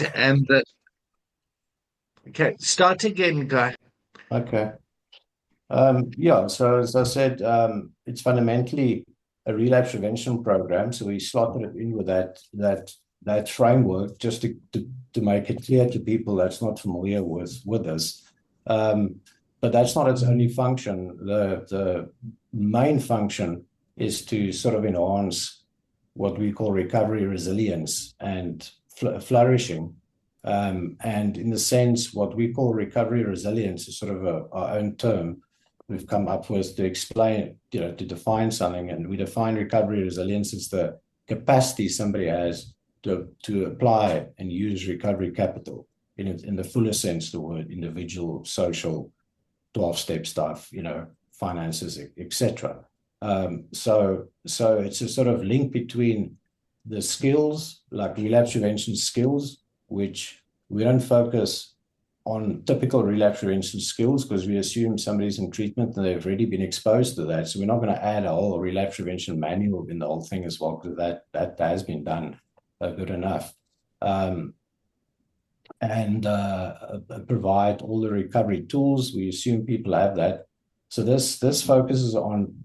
And okay, start again, Guy. Okay. Yeah, so as I said, it's fundamentally a relapse prevention program. So we slotted it in with that framework just to make it clear to people that's not familiar with this. Um, but that's not its only function. The main function is to sort of enhance what we call recovery resilience and flourishing. And in the sense, what we call recovery resilience is sort of our own term we've come up with to explain, to define something. And we define recovery resilience as the capacity somebody has to apply and use recovery capital in the fullest sense of the word, individual, social, 12-step stuff, finances, etc. So it's a sort of link between the skills, like relapse prevention skills, which we don't focus on typical relapse prevention skills because we assume somebody's in treatment and they've already been exposed to that. So we're not going to add a whole relapse prevention manual in the whole thing as well, because that has been done good enough. And provide all the recovery tools. We assume people have that. So this focuses on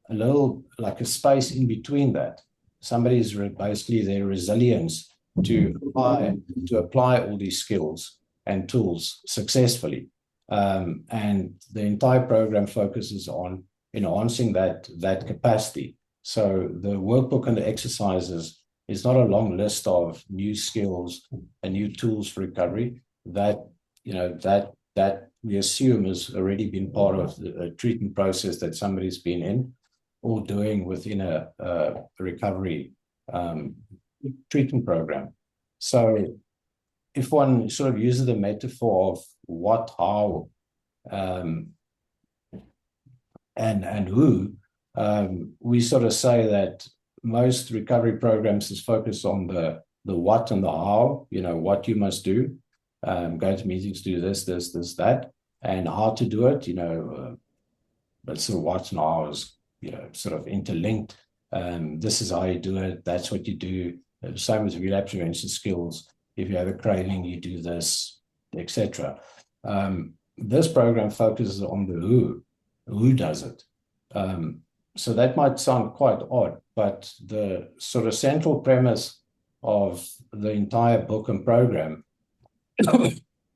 a little like a space in between that. Somebody's basically their resilience to apply all these skills and tools successfully. And the entire program focuses on enhancing that capacity. So the workbook and the exercises is not a long list of new skills and new tools for recovery that we assume has already been part of the treatment process that somebody's been in or doing within a recovery treatment program. So if one sort of uses the metaphor of what, how, and who, we sort of say that most recovery programs is focused on the what and the how, what you must do, go to meetings, do this, that, and how to do it, but sort of what and how is, sort of interlinked. This is how you do it. That's what you do. Same with relapse prevention skills. If you have a craving, you do this, etc. This program focuses on the who does it. So that might sound quite odd, but the sort of central premise of the entire book and program,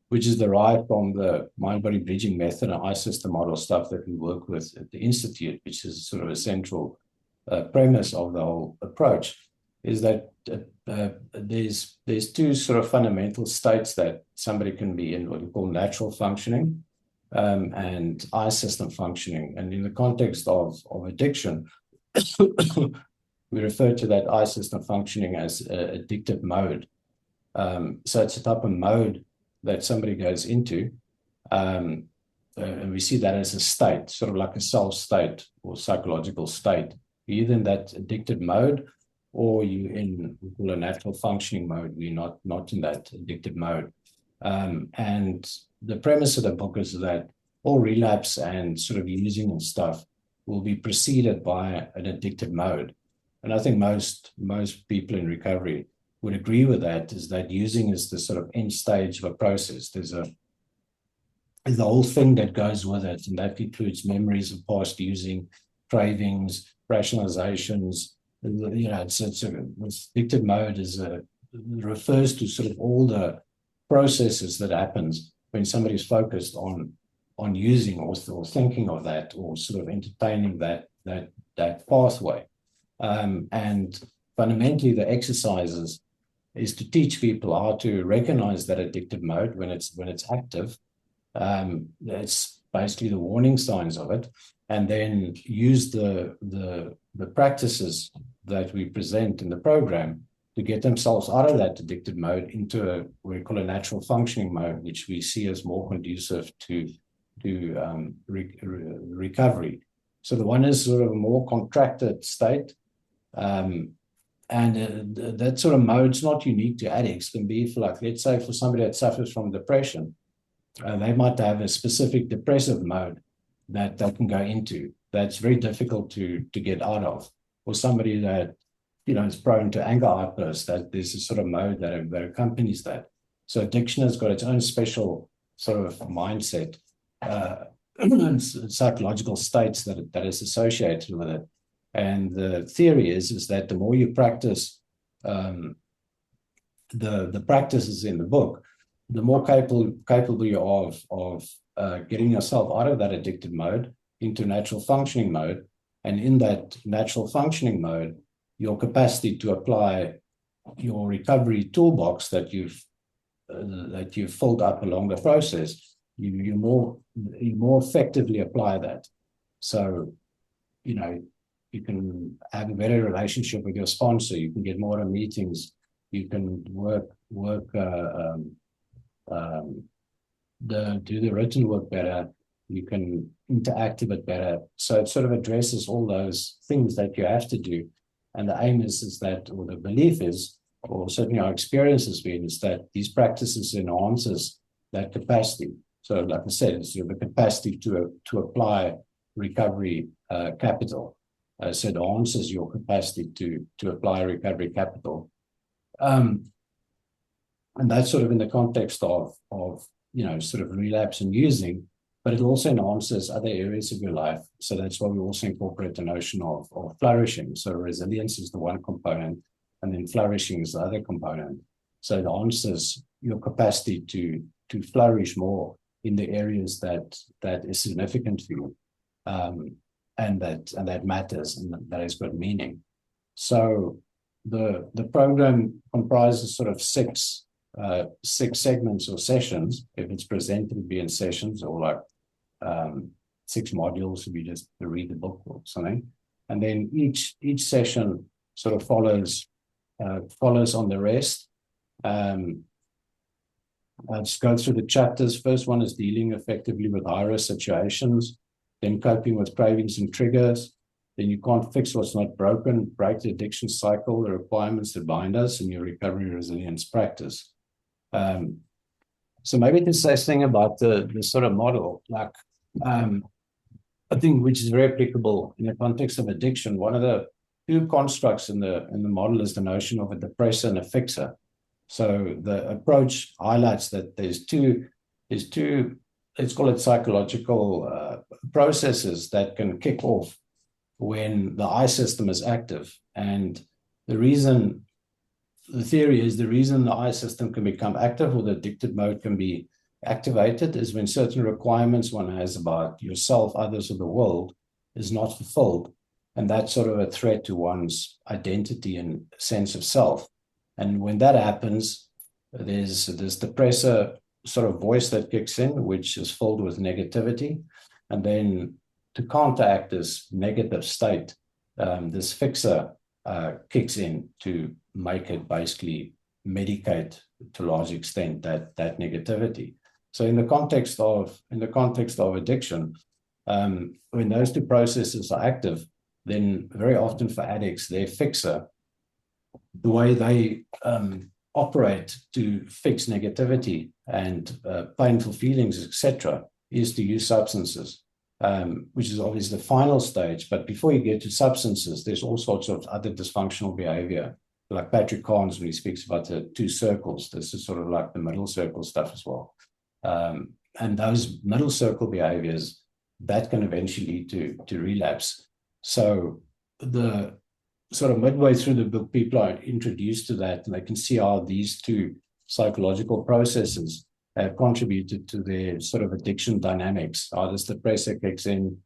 which is derived from the mind-body bridging method and I-system model stuff that we work with at the Institute, which is sort of a central premise of the whole approach, is that there's two sort of fundamental states that somebody can be in, what we call natural functioning and I-system functioning. And in the context of addiction, we refer to that I-system functioning as addictive mode. So it's a type of mode that somebody goes into, and we see that as a state, sort of like a self state or psychological state. You're either in that addicted mode or you're in what we call a natural functioning mode. We're not in that addicted mode. And the premise of the book is that all relapse and sort of using and stuff will be preceded by an addictive mode. And I think most people in recovery would agree with that, is that using is the sort of end stage of a process. There's the whole thing that goes with it, and that includes memories of past using, cravings, rationalizations. It's addictive mode refers to sort of all the processes that happens when somebody's focused on using or thinking of that or sort of entertaining that pathway. And fundamentally, the exercises is to teach people how to recognize that addictive mode when it's active. It's basically the warning signs of it, and then use the practices that we present in the program to get themselves out of that addictive mode into what we call a natural functioning mode, which we see as more conducive to recovery. So the one is sort of a more contracted state. And that sort of mode's not unique to addicts. It can be for, like, let's say for somebody that suffers from depression, they might have a specific depressive mode that they can go into that's very difficult to get out of. Or somebody that is prone to anger outbursts, that there's a sort of mode that accompanies that. So addiction has got its own special sort of mindset, psychological states that is associated with it. And the theory is that the more you practice the practices in the book, the more capable you are of getting yourself out of that addicted mode into natural functioning mode. And in that natural functioning mode, your capacity to apply your recovery toolbox that you've filled up along the process, you more effectively apply that. So, you can have a better relationship with your sponsor. You can get more meetings. You can do the written work better. You can interact a bit better. So it sort of addresses all those things that you have to do. And the aim is that, or the belief is, or certainly our experience has been, is that these practices enhances that capacity. So like I said, it's sort of a capacity to apply recovery capital. So it enhances your capacity to apply recovery capital. And that's sort of in the context of sort of relapse and using, but it also enhances other areas of your life. So that's why we also incorporate the notion of flourishing. So resilience is the one component, and then flourishing is the other component. So it enhances your capacity to flourish more in the areas that is significant for you, and that matters, and that has got meaning. So the program comprises sort of six segments or sessions. If it's presented to be in sessions, or like 6 modules if you just read the book or something. And then each session sort of follows on the rest. Let's go through the chapters. First one is dealing effectively with high-risk situations, then coping with cravings and triggers. Then you can't fix what's not broken, break the addiction cycle, the requirements that bind us, and your recovery resilience practice. So maybe to say something about the sort of model, like I think which is very applicable in the context of addiction. One of the 2 constructs in the model is the notion of a depressor and a fixer. So the approach highlights that there's two, let's call it psychological processes that can kick off when the I system is active. And the theory is the reason the I system can become active, or the addicted mode can be activated, is when certain requirements one has about yourself, others, or the world is not fulfilled. And that's sort of a threat to one's identity and sense of self. And when that happens, there's this depressor sort of voice that kicks in, which is filled with negativity. And then to counteract this negative state, this fixer kicks in to make it basically medicate to a large extent that negativity. So in the context of addiction, when those 2 processes are active, then very often for addicts, their fixer, the way they operate to fix negativity and painful feelings, etc., is to use substances, which is obviously the final stage. But before you get to substances, there's all sorts of other dysfunctional behavior. Like Patrick Carnes, when he speaks about the 2 circles, this is sort of like the middle circle stuff as well. And those middle circle behaviors, that can eventually lead to relapse. So the sort of midway through the book, people are introduced to that, and they can see how these 2 psychological processes have contributed to their sort of addiction dynamics. How this depressor kicks in,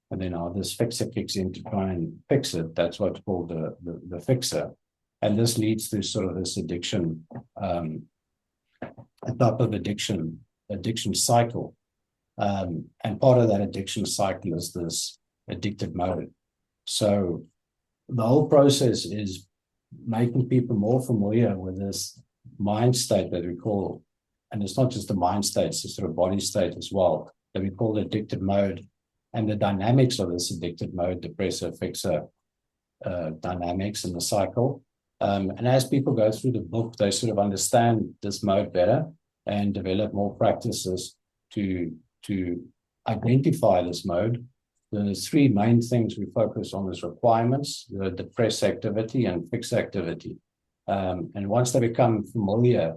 and then how this fixer kicks in to try and fix it. That's what's called the fixer. And this leads to sort of this addiction, a type of addiction cycle. And part of that addiction cycle is this addicted mode. So the whole process is making people more familiar with this mind state that we call, and it's not just the mind state, it's a sort of body state as well, that we call the addicted mode, and the dynamics of this addicted mode, depressor, fixer dynamics in the cycle. And as people go through the book, they sort of understand this mode better and develop more practices to identify this mode. The 3 main things we focus on is requirements, the depress activity, and fix activity. And once they become familiar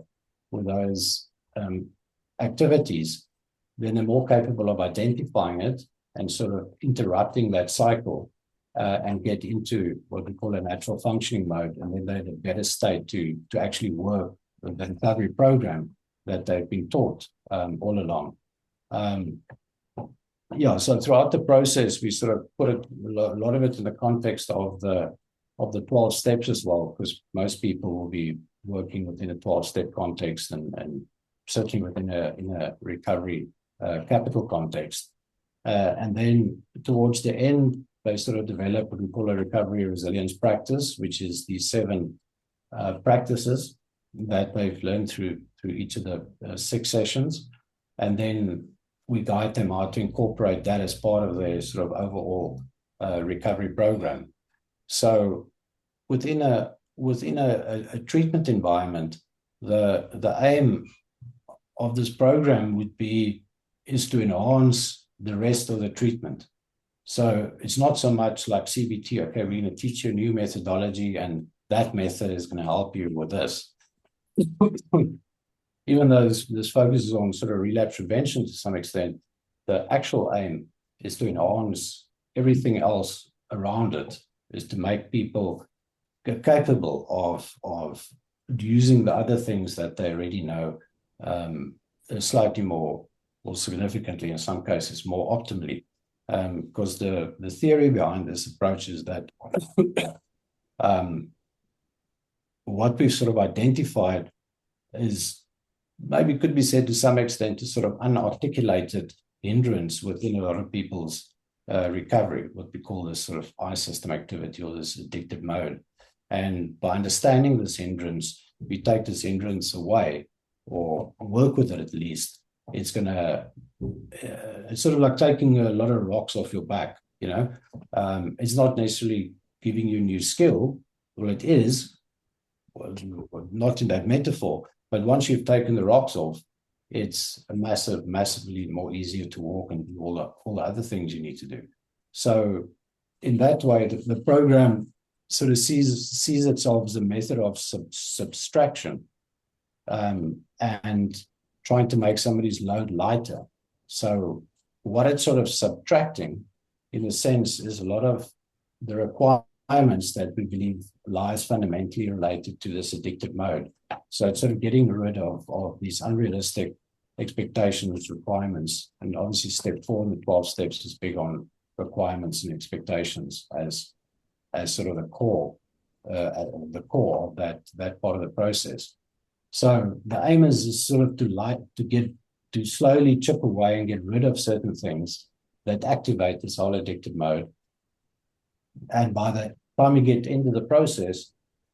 activities, then they're more capable of identifying it and sort of interrupting that cycle and get into what we call a natural functioning mode, and then they're in a better state to actually work with the recovery program that they've been taught all along. So throughout the process, we sort of put a lot of it in the context of the 12 steps as well, because most people will be working within a 12-step context and certainly within a recovery capital context. And then towards the end, they sort of develop what we call a recovery resilience practice, which is these 7 practices that they've learned through each of the 6 sessions. And then we guide them how to incorporate that as part of their sort of overall recovery program. So within a treatment environment, the aim of this program is to enhance the rest of the treatment. So it's not so much like CBT, okay, we're going to teach you a new methodology and that method is going to help you with this. Even though this focuses on sort of relapse prevention to some extent, the actual aim is to enhance everything else around it, is to make people capable of using the other things that they already know slightly more, or significantly, in some cases, more optimally. Because the theory behind this approach is that what we've sort of identified is maybe could be said to some extent to sort of unarticulated hindrance within a lot of people's recovery, what we call this sort of I system activity or this addictive mode. And by understanding this hindrance, we take this hindrance away or work with it at least. It's going to, it's sort of like taking a lot of rocks off your back, you know. It's not necessarily giving you a new skill, well, it is, well, not in that metaphor, but once you've taken the rocks off, it's a massively more easier to walk and do all the other things you need to do. So in that way, the program sort of sees itself as a method of subtraction and trying to make somebody's load lighter. So what it's sort of subtracting, in a sense, is a lot of the requirements that we believe lies fundamentally related to this addictive mode. So it's sort of getting rid of these unrealistic expectations, requirements, and obviously step 4 in the 12 steps is big on requirements and expectations as sort of the core of that part of the process. So the aim is sort of to slowly chip away and get rid of certain things that activate this whole addictive mode. And by the time you get into the process,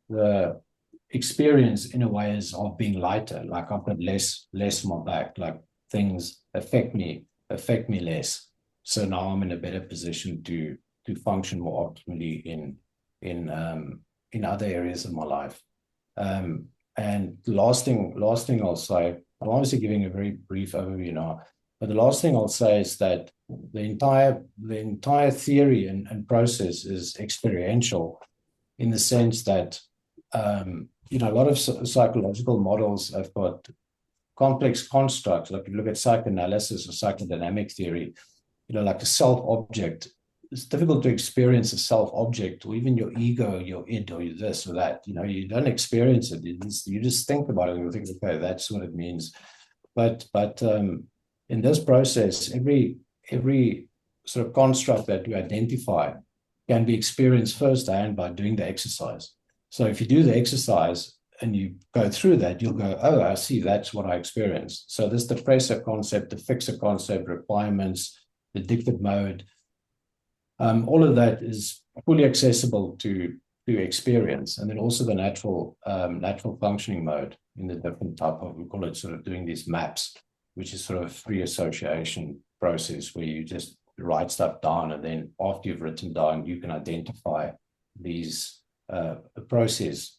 the experience in a way is of being lighter, like I've got less on my back, like things affect me less. So now I'm in a better position to function more optimally in other areas of my life. And the last thing I'll say, I'm obviously giving a very brief overview now, but the last thing I'll say is that the entire theory and process is experiential, in the sense that a lot of psychological models have got complex constructs. Like if you look at psychoanalysis or psychodynamic theory, like a self-object. It's difficult to experience a self-object, or even your ego, your id, or this or that. You don't experience it. You just think about it and you think, okay, that's what it means. But in this process, every sort of construct that you identify can be experienced firsthand by doing the exercise. So if you do the exercise and you go through that, you'll go, oh, I see, that's what I experienced. So this depressor concept, the fixer concept, requirements, the addictive mode, all of that is fully accessible to experience. And then also the natural functioning mode in the different type of, we call it sort of doing these maps, which is sort of free association process where you just write stuff down, and then after you've written down, you can identify these processes.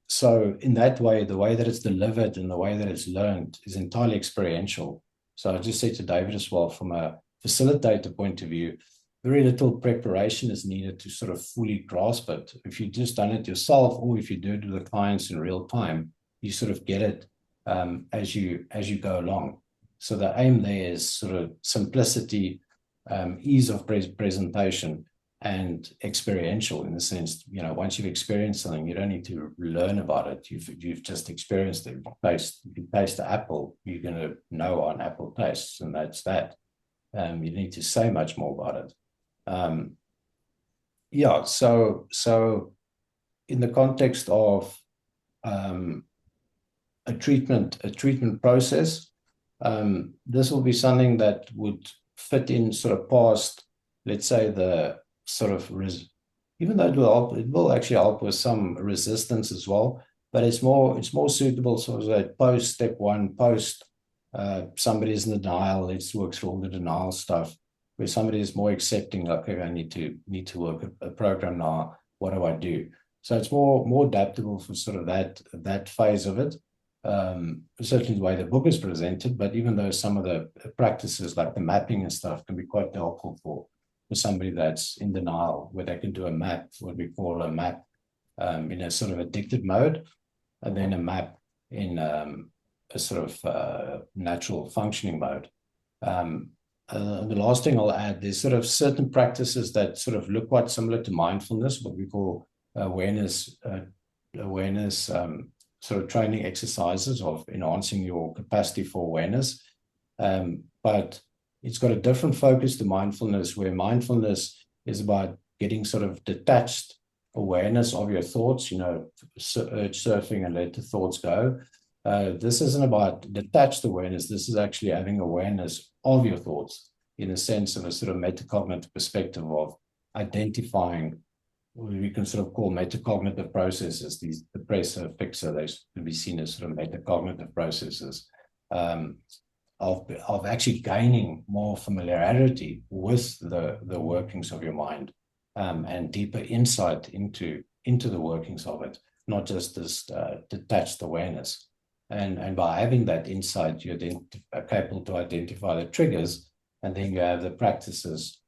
So in that way, the way that it's delivered and the way that it's learned is entirely experiential. So I just said to David as well, from a facilitator point of view, very little preparation is needed to sort of fully grasp it. If you just done it yourself, or if you do it with the clients in real time, you sort of get it as you go along. So the aim there is sort of simplicity, ease of presentation, and experiential, in the sense, once you've experienced something, you don't need to learn about it. You've just experienced it. If you taste the apple, you're going to know how an apple tastes, and that's that. You need to say much more about it. Yeah, so in the context of a treatment process, this will be something that would fit in sort of past, let's say, the sort of even though it will actually help with some resistance as well, but it's more suitable sort of that post step one, post somebody's in denial, let's work through all the denial stuff, where somebody is more accepting, like, okay, I need to work a program now, what do I do? So it's more adaptable for sort of that phase of it. Certainly the way the book is presented, but even though some of the practices like the mapping and stuff can be quite helpful for somebody that's in denial, where they can do a map, what we call a map in a sort of addicted mode, and then a map in a sort of natural functioning mode. The last thing I'll add, there's sort of certain practices that sort of look quite similar to mindfulness, what we call awareness sort of training exercises of enhancing your capacity for awareness. But it's got a different focus to mindfulness, where mindfulness is about getting sort of detached awareness of your thoughts, urge surfing and let the thoughts go. This isn't about detached awareness. This is actually having awareness of your thoughts in the sense of a sort of metacognitive perspective of identifying what we can sort of call metacognitive processes. These depressor, fixer, they can be seen as sort of metacognitive processes of actually gaining more familiarity with the workings of your mind and deeper insight into the workings of it, not just this detached awareness. And by having that insight, you're then capable to identify the triggers, and then you have the practices.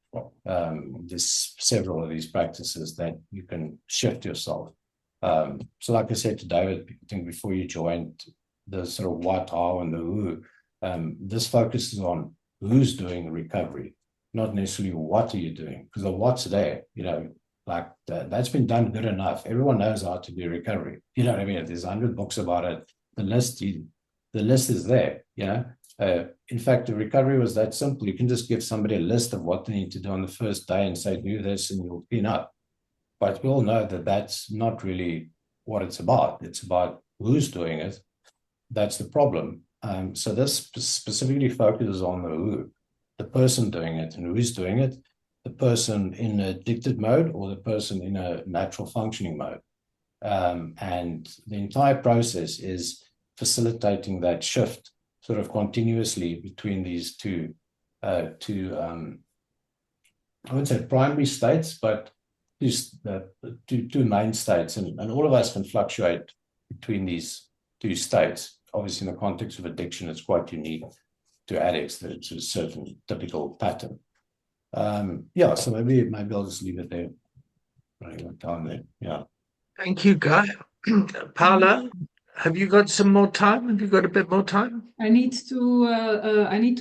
There's several of these practices that you can shift yourself. So like I said to David, I think before you joined, the sort of what, how, and the who, this focuses on who's doing the recovery, not necessarily what are you doing, because the what's there, like that's been done good enough. Everyone knows how to do recovery. You know what I mean? There's 100 books about it. The list is there, in fact, the recovery was that simple. You can just give somebody a list of what they need to do on the first day and say, do this, and you'll clean up. But we all know that that's not really what it's about. It's about who's doing it. That's the problem. So this specifically focuses on the who, the person doing it, and who's doing it, the person in addicted mode or the person in a natural functioning mode. And the entire process is facilitating that shift sort of continuously between these two I wouldn't say primary states, but two main states. And all of us can fluctuate between these two states. Obviously, in the context of addiction, it's quite unique to addicts. There's a certain typical pattern. So maybe I'll just leave it there. Running time there. Yeah. Thank you, Guy. Paula, have you got some more time? Have you got a bit more time? I need to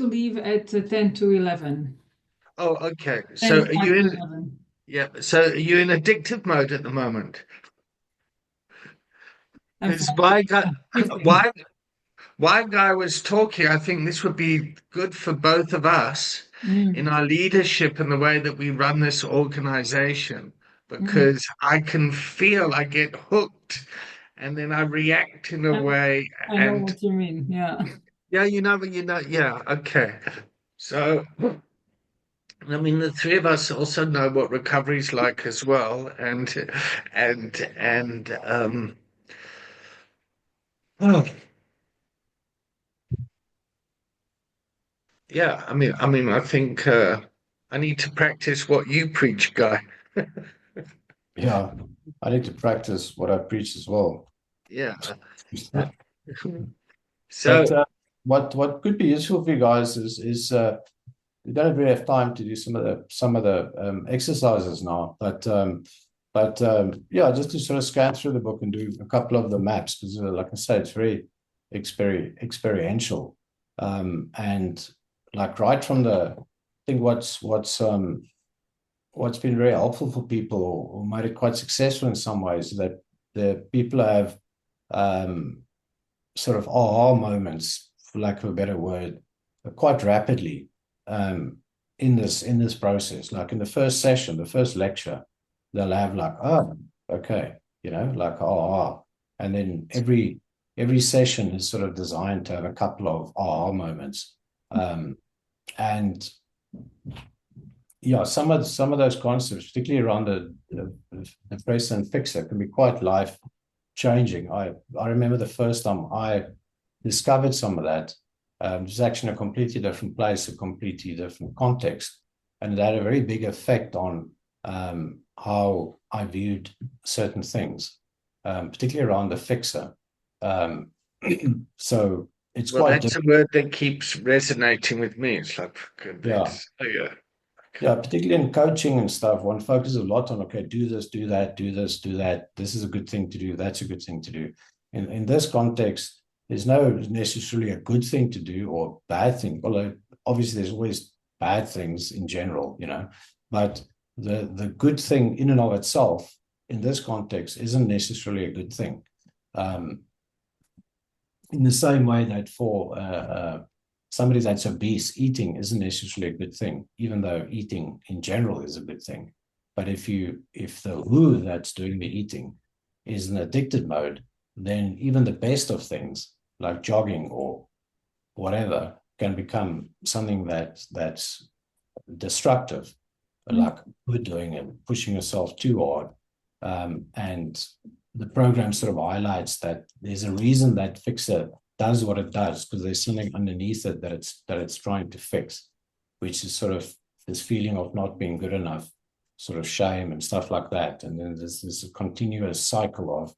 leave at 10 to 11. Oh, okay. So are you in? 11. Yeah. So are you in addictive mode at the moment? Because why Guy was talking, I think this would be good for both of us in our leadership and the way that we run this organization, because I can feel I get hooked and then I react in a way. I know what you mean. Yeah. Yeah, yeah, okay. So, I mean, the three of us also know what recovery's like as well, oh, yeah. I think I need to practice what you preach, Guy. Yeah, I need to practice what I preach as well. Yeah. So, but what could be useful for you guys is we don't really have time to do some of the exercises now, but yeah, just to sort of scan through the book and do a couple of the maps because, like I said, it's very experiential, and like right from I think what's been very helpful for people or made it quite successful in some ways is that the people have um, sort of aha moments, for lack of a better word, quite rapidly um, in this process. Like in the first session, the first lecture, they'll have like, oh, okay, like and then every session is sort of designed to have a couple of aha moments, and yeah, some of those concepts, particularly around the press and fixer, can be quite life changing. I remember the first time I discovered some of that. It was actually in a completely different place, a completely different context, and it had a very big effect on how I viewed certain things, particularly around the fixer. Um, so it's Well, quite that's a different. word that keeps resonating with me. It's like, for Yeah. goodness. Oh, yeah. Yeah, particularly in coaching and stuff, one focuses a lot on, okay, do this, do that, do this, do that. This is a good thing to do. That's a good thing to do. In this context, there's no necessarily a good thing to do or bad thing. Although obviously there's always bad things in general, but the good thing in and of itself in this context isn't necessarily a good thing. In the same way that for somebody that's obese, eating isn't necessarily a good thing, even though eating in general is a good thing. But if the who that's doing the eating is in addicted mode, then even the best of things like jogging or whatever can become something that's destructive, like doing and pushing yourself too hard. And the program sort of highlights that there's a reason that fixer does what it does because there's something underneath it that it's trying to fix, which is sort of this feeling of not being good enough, sort of shame and stuff like that. And then there's this continuous cycle of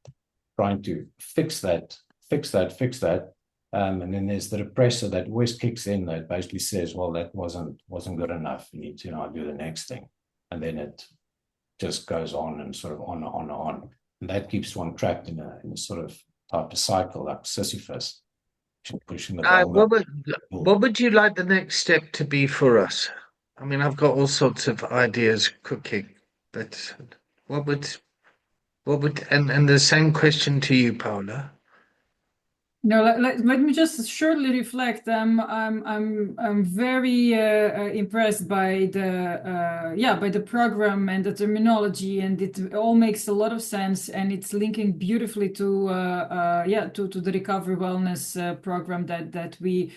trying to fix that, fix that, fix that. And then there's the depressor that always kicks in that basically says, well, that wasn't good enough. You need to do the next thing. And then it just goes on and sort of on and on and on. And that keeps one trapped in a sort of type of cycle like Sisyphus, pushing the boulder. What would you like the next step to be for us? I mean, I've got all sorts of ideas cooking, but what would and the same question to you, Paula. No, let me just shortly reflect. I'm very impressed by by the program and the terminology, and it all makes a lot of sense, and it's linking beautifully to to the recovery wellness program that we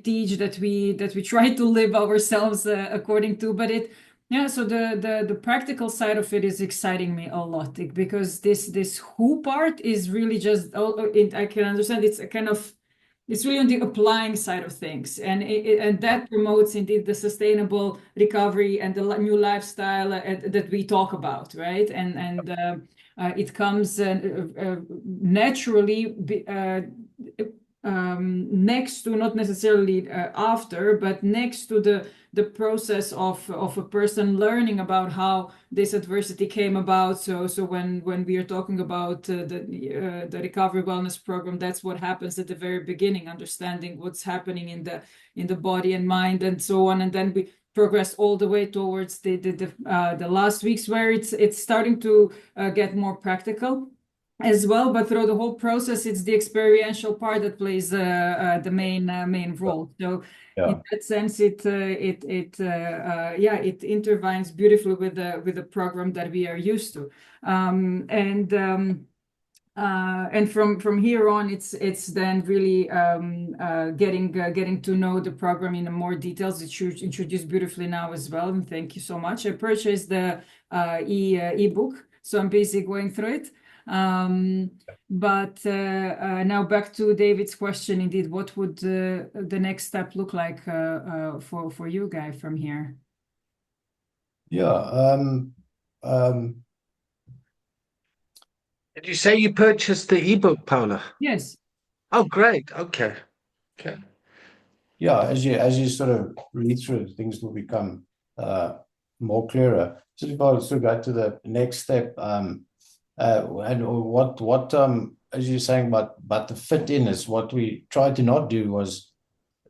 teach, that we try to live ourselves according to. But so the practical side of it is exciting me a lot because this who part is really just I can understand it's a kind of it's really on the applying side of things, and and that promotes indeed the sustainable recovery and the new lifestyle that we talk about, right? It comes naturally next to, not necessarily after, but next to the process of a person learning about how this adversity came about. So when we are talking about the recovery wellness program, that's what happens at the very beginning, understanding what's happening in the body and mind and so on, and then we progress all the way towards the last weeks where it's starting to get more practical as well. But through the whole process, it's the experiential part that plays the main role. So in that sense, it intervenes beautifully with the program that we are used to, and from here on, it's then really getting to know the program in more details. It's introduced beautifully now as well, and thank you so much. I purchased the ebook, so I'm busy going through it. But now back to David's question. Indeed, what would the next step look like for you, Guy, from here? Did you say you purchased the ebook, Paula? Yes. Oh, great. Okay. yeah, as you sort of read through it, things will become more clearer. So if I sort of go to the next step, and what as you're saying about the fit in is what we tried to not do was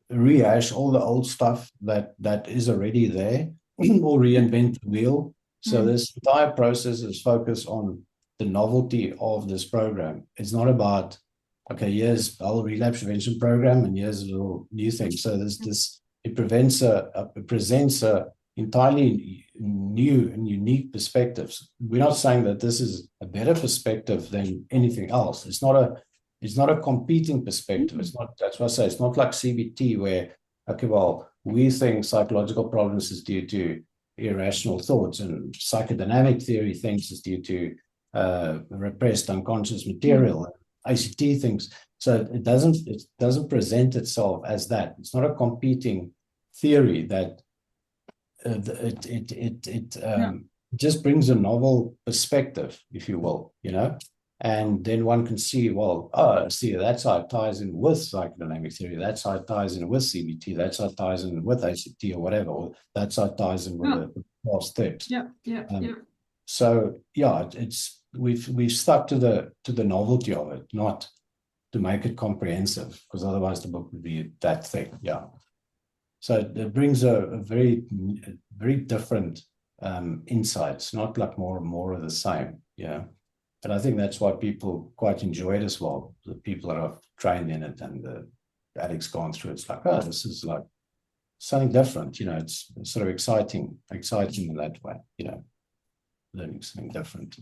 rehash all the old stuff that is already there or reinvent the wheel. So this entire process is focused on the novelty of this program. It's not about, okay, here's the whole relapse prevention program and here's a little new thing. So it presents a entirely new and unique perspectives. We're not saying that this is a better perspective than anything else. It's not a competing perspective. It's not, that's what I say, it's not like CBT where, okay, well, we think psychological problems is due to irrational thoughts, and psychodynamic theory thinks it's due to repressed unconscious material. ICT thinks so. It doesn't present itself as that. It's not a competing theory that it just brings a novel perspective, if you will, and then one can see, well, see, that's how it ties in with psychodynamic theory. That's how it ties in with CBT. That's how it ties in with ACT or whatever. Or that's how it ties in with the 12 steps. So yeah, we've stuck to the novelty of it, not to make it comprehensive, because otherwise the book would be that thick. Yeah. So it brings a very different insights, not like more of the same. Yeah. And I think that's why people quite enjoy it as well. The people that have trained in it and the addicts gone through it, it's like, oh, this is like something different. It's sort of exciting in that way, learning something different,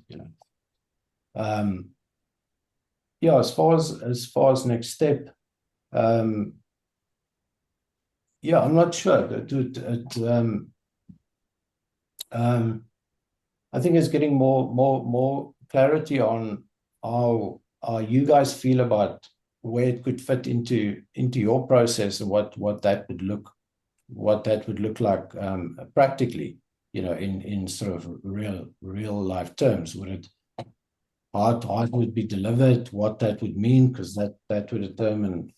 Yeah, as far as next step, yeah, I'm not sure. I think it's getting more clarity on how you guys feel about where it could fit into your process and what that would look like practically, in sort of real life terms. How it would be delivered, what that would mean, because that would determine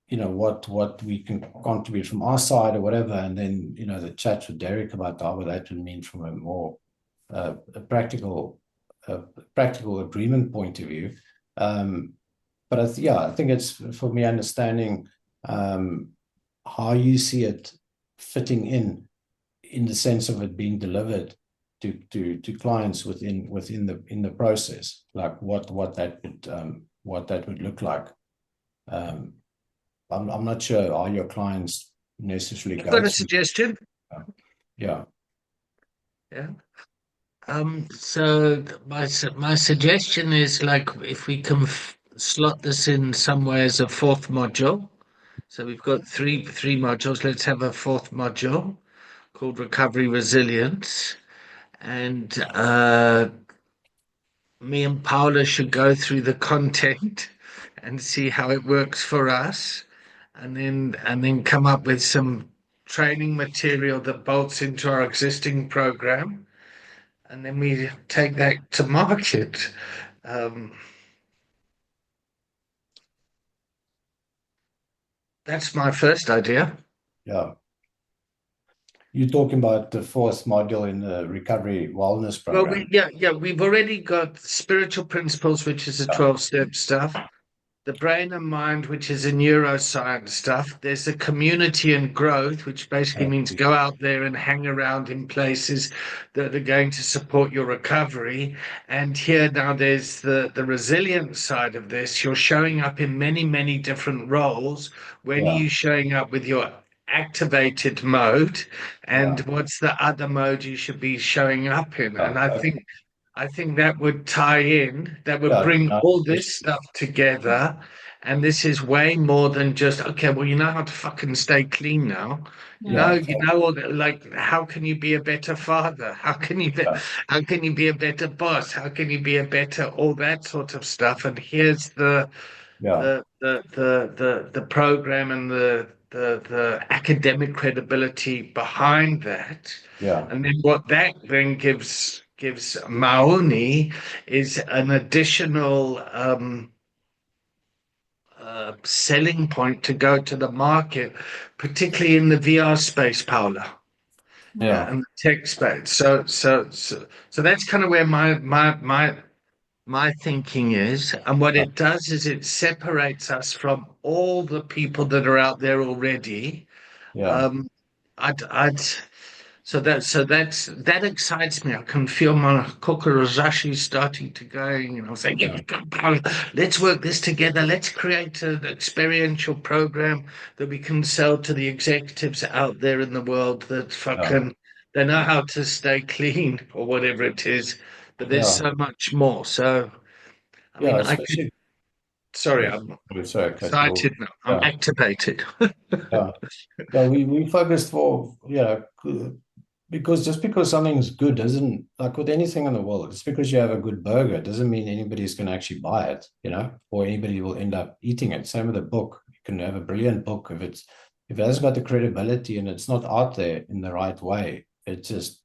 what we can contribute from our side or whatever, and then the chat with Derek about what that would mean from a more a practical agreement point of view. But I think it's for me understanding how you see it fitting in the sense of it being delivered to clients within the process, like what that would look like. I'm not sure are your clients necessarily I've got a suggestion. Yeah. So my suggestion is, like, if we can slot this in somewhere as a fourth module. So we've got three modules. Let's have a fourth module called Recovery Resilience, and me and Paula should go through the content and see how it works for us, and then come up with some training material that bolts into our existing program, and then we take that to market. That's my first idea. Yeah. You're talking about the fourth module in the recovery wellness program. Well, we've already got spiritual principles, which is a 12-step stuff. The brain and mind, which is a neuroscience stuff. There's the community and growth, which basically means go out there and hang around in places that are going to support your recovery. And here now there's the resilience side of this. You're showing up in many, many different roles. When are you showing up with your activated mode? And what's the other mode you should be showing up in? And I think that would tie in, that would bring all this stuff together. And this is way more than just, okay, well, you know how to fucking stay clean now. All that, like, how can you be a better father? How can you be a better boss? How can you be a better, all that sort of stuff? And here's the program and the academic credibility behind that. And then what that then gives Maoni is an additional selling point to go to the market, particularly in the VR space, Paula, Yeah. and the tech space. So that's kind of where my thinking is, and what it does is it separates us from all the people that are out there already. Yeah. Um, I'd that excites me. I can feel my kokorozashi starting to go, saying, Yeah. let's work this together. Let's create an experiential program that we can sell to the executives out there in the world that Yeah. fucking they know how to stay clean or whatever it is. But there's Yeah. so much more. So I Yeah. mean, I could, Especially. sorry, Yeah. I'm Sorry, cut you off. excited now. I'm Yeah. activated. Yeah. Yeah. We focused for, because just because something's good doesn't, like with anything in the world, just because you have a good burger doesn't mean anybody's going to actually buy it, or anybody will end up eating it. Same with a book. You can have a brilliant book if it hasn't got the credibility and it's not out there in the right way, it just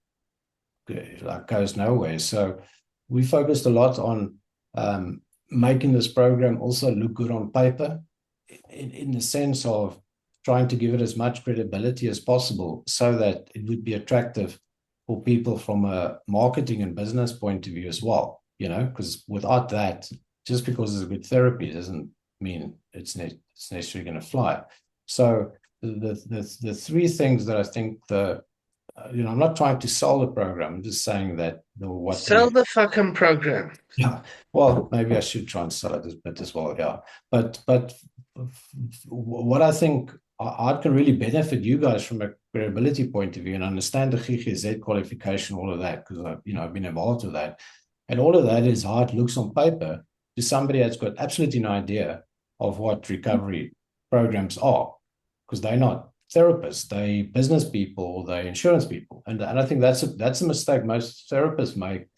like goes nowhere. So we focused a lot on making this program also look good on paper, in the sense of trying to give it as much credibility as possible so that it would be attractive for people from a marketing and business point of view as well, because without that, just because it's a good therapy doesn't mean it's necessarily going to fly. So the three things that I think I'm not trying to sell the program. I'm just saying that Sell the fucking program. yeah. Well, maybe I should try and sell it a bit as well. Yeah. But what I think I can really benefit you guys from a credibility point of view and understand the GGZ qualification, all of that, because I've been involved with that. And all of that is how it looks on paper to somebody that's got absolutely no idea of what recovery programs are, because they're not therapists, they business people, they insurance people. And I think that's a mistake most therapists make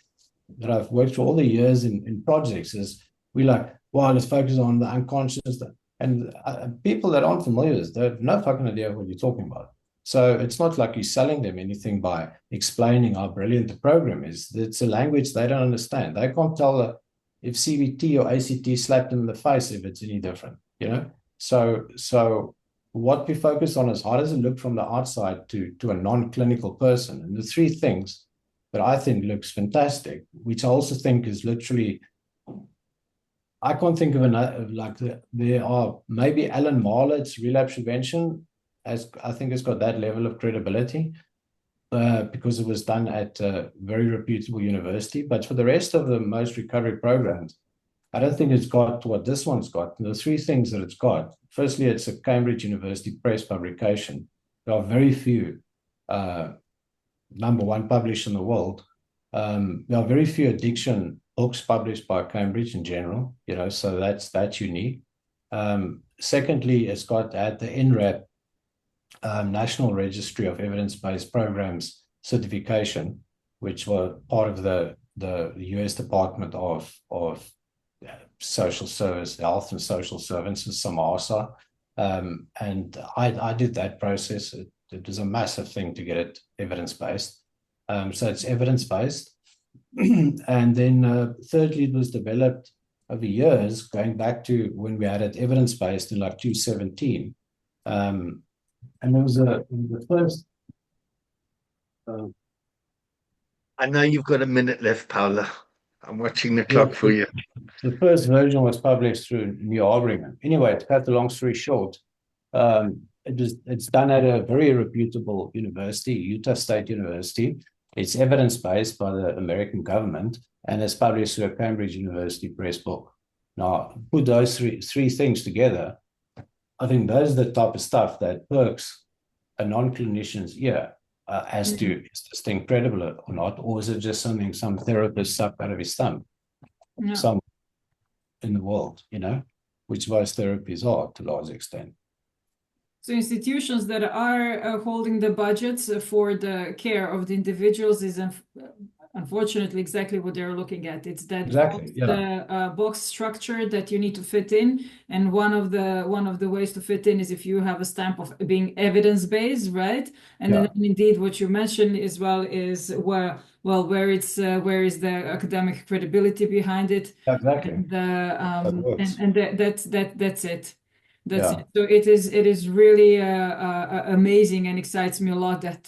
that I've worked for all the years in projects is we like, well, let's focus on the unconscious. And people that aren't familiar with this, they have no fucking idea what you're talking about. So it's not like you're selling them anything by explaining how brilliant the program is. It's a language they don't understand. They can't tell if CBT or ACT slapped them in the face if it's any different, So what we focus on is how does it look from the outside to a non-clinical person? And the three things that I think looks fantastic, which I also think is literally, I can't think of another, there are maybe Alan Marlett's relapse prevention, as I think it's got that level of credibility because it was done at a very reputable university. But for the rest of the most recovery programs, I don't think it's got what this one's got. And the three things that it's got, firstly, it's a Cambridge University Press publication. There are very few number one published in the world. There are very few addiction books published by Cambridge in general, so that's unique. Secondly, it's got at the NRAP, National Registry of Evidence-Based Programs certification, which was part of the US Department of Social Service, Health and Social Services, SAMASA. And I did that process. It was a massive thing to get it evidence-based. So it's evidence-based. And then thirdly, it was developed over years, going back to when we had it evidence-based in like 2017. And there was the first... I know you've got a minute left, Paula. I'm watching the clock for you. The first version was published through New Albringham. Anyway, to cut the long story short, it's done at a very reputable university, Utah State University. It's evidence-based by the American government, and it's published through a Cambridge University Press book. Now, put those three things together, I think those are the type of stuff that perks a non-clinician's ear as to, is this thing credible or not, or is it just something some therapist sucked out of his thumb? Yeah. Some in the world, which most therapies are to a large extent. So institutions that are holding the budgets for the care of the individuals is unfortunately exactly what they're looking at. It's that Exactly. Yeah. box structure that you need to fit in, and one of the ways to fit in is if you have a stamp of being evidence-based, right? And Yeah. then indeed what you mentioned as well is where is the academic credibility behind it, Exactly. That works. and that's it. That's Yeah. it. So it is really amazing and excites me a lot that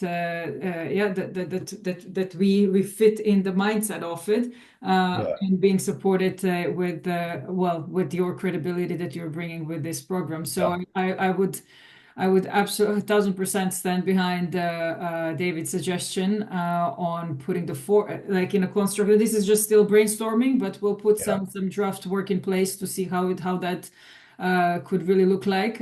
yeah that we fit in the mindset of it, Yeah. and being supported with your credibility that you're bringing with this program. So Yeah. I would absolutely 1,000% stand behind David's suggestion on putting like in a construct. This is just still brainstorming, but we'll put Yeah. some draft work in place to see how that could really look like.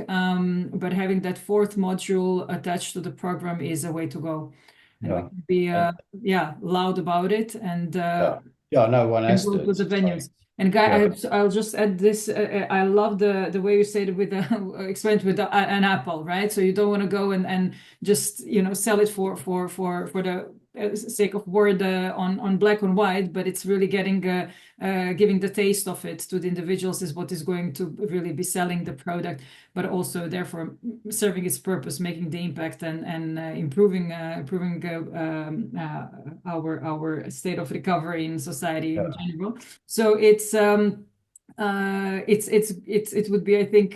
But having that fourth module attached to the program is a way to go, and we Yeah. can be loud about it Yeah. Yeah. No, one and has to. work with the Sorry. venues. And Guy, Yeah. I'll just add this. I love the way you said it with explained with an apple, right? So you don't want to go and just sell it for the sake of word on black and white, but it's really giving the taste of it to the individuals is what is going to really be selling the product, but also therefore serving its purpose, making the impact and improving our state of recovery in society in Yeah. general. So it would be, I think,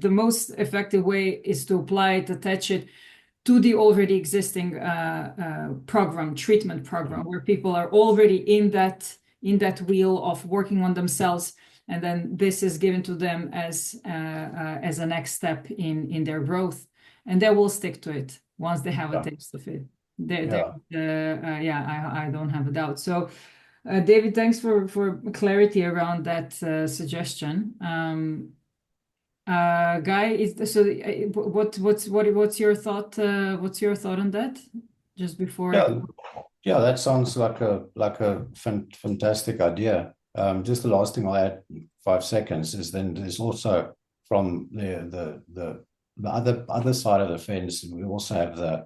the most effective way is to apply it, attach it to the already existing treatment program, where people are already in that wheel of working on themselves, and then this is given to them as a next step in their growth, and they will stick to it once they have a Yeah. taste of it. Yeah. I don't have a doubt. So, David, thanks for clarity around that suggestion. Guy, what's your thought? What's your thought on that? Just before I. Yeah. Yeah. That sounds like a fantastic idea. Just the last thing I'll add, 5 seconds, is then there's also from the other side of the fence, we also have the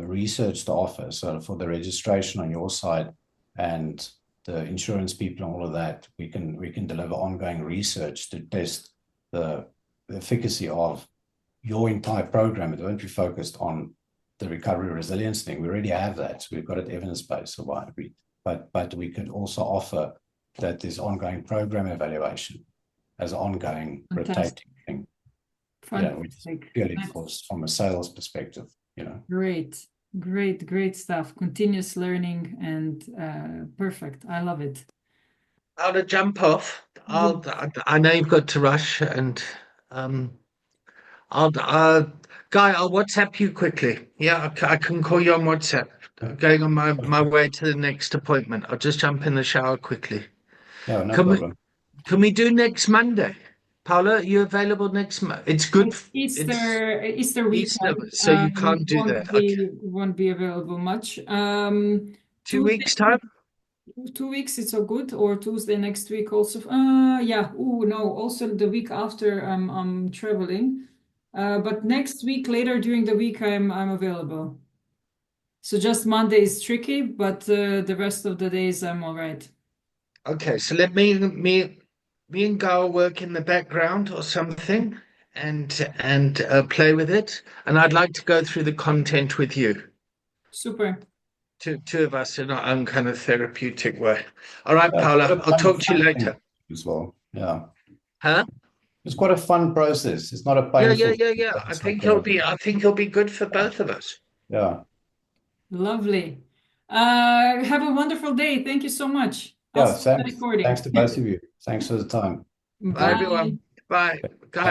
research to offer. So for the registration on your side and the insurance people and all of that, we can deliver ongoing research to test the efficacy of your entire program. It won't be focused on the recovery resilience thing. We already have that. So we've got it evidence-based. So why but we could also offer that there's ongoing program evaluation as an ongoing rotating thing. Fantastic. Purely from a sales perspective, Great stuff. Continuous learning and perfect. I love it. I'll jump off. I know you've got to rush, and I'll Guy, I'll WhatsApp you quickly. Yeah, I can call you on WhatsApp. I'm going on my way to the next appointment. I'll just jump in the shower quickly. Yeah, no Can we problem. can we do next Monday? Paula, are you available next month? It's good. It's It's Easter Easter, weekend. so you can't do that. Okay. Won't be available much. 2 weeks Tuesday, time? 2 weeks, it's so good. Or Tuesday next week also. Yeah. Oh no. Also the week after, I'm traveling. But next week, later during the week, I'm available. So just Monday is tricky, but the rest of the days I'm all right. Okay, so let me and Gal work in the background or something and play with it. And I'd like to go through the content with you. Super. Two of us in our own kind of therapeutic way. All right, Yeah, Paula, I'll talk to you fun later. thing as well. Yeah. Huh? It's quite a fun process. It's not a Yeah. painful, I it's think like it'll be good for both of us. yeah. Lovely. Have a wonderful day. Thank you so much. I'll Yeah, stop the thanks. recording. Thanks to both of you. Thanks for the time. Bye, Bye. everyone. Bye.